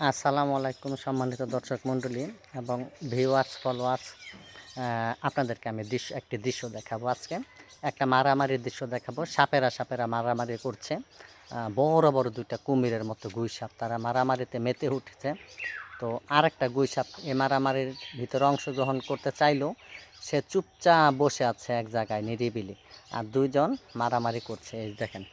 আসসালামু আলাইকুম সম্মানিত দর্শক মণ্ডলী এবং ভিউয়ার্স ফলোয়ার্স, আপনাদেরকে আমি একটি দৃশ্য দেখাবো। আজকে একটা মারামারির দৃশ্য দেখাবো। সাপেরা মারামারি করছে। বড় বড় দুইটা কুমিরের মতো গুই সাপ, তারা মারামারিতে মেতে উঠেছে। তো আরেকটা গুই সাপ এই মারামারির ভিতরে অংশগ্রহণ করতে চাইলেও সে চুপচাপ বসে আছে এক জায়গায় নিরিবিলি, আর দুইজন মারামারি করছে। এই দেখেন।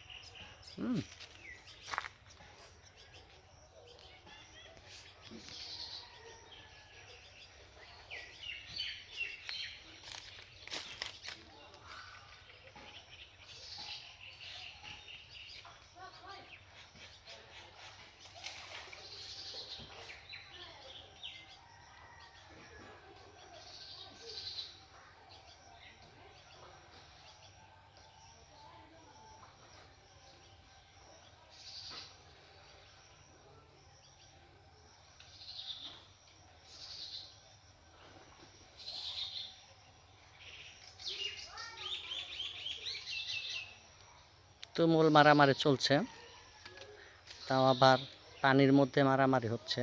তুমুল মারামারি চলছে, তাও আবার পানির মধ্যে মারামারি হচ্ছে।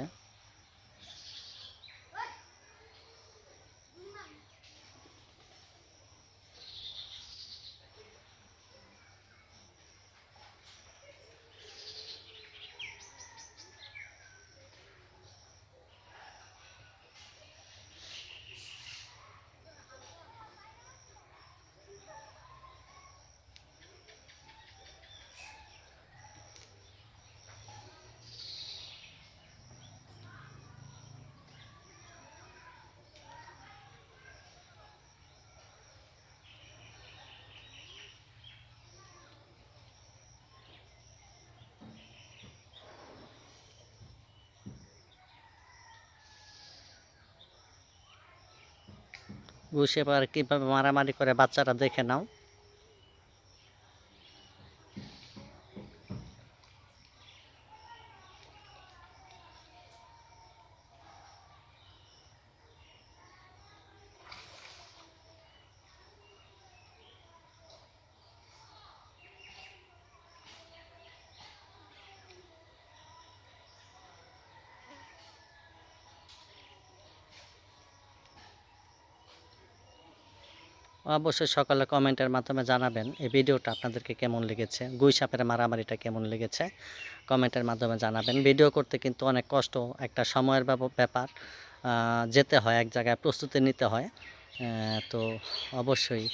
বুঝে পার কীভাবে মারামারি করে বাচ্চারা, দেখে নাও। অবশ্যই সকালে কমেন্টের মাধ্যমে জানাবেন এই ভিডিওটা আপনাদেরকে কেমন লেগেছে, গুই সাপের মারামারিটা কেমন লেগেছে কমেন্টের মাধ্যমে জানাবেন। ভিডিও করতে কিন্তু অনেক কষ্ট, একটা সময়ের ব্যাপার, যেতে হয় এক জায়গায়, প্রস্তুতি নিতে হয়। তো অবশ্যই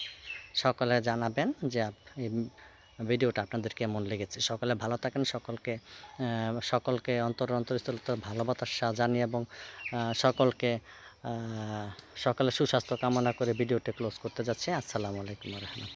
সকলে জানাবেন যে এই ভিডিওটা আপনাদের কেমন লেগেছে। সকলে ভালো থাকেন, সকলকে অন্তরস্থল ভালোবাসা জানিয়ে এবং সকলকে সকালে সুস্বাস্থ্য কামনা করে ভিডিওটা ক্লোজ করতে যাচ্ছি। আসসালামু আলাইকুম ওয়া রাহমাতুল্লাহ।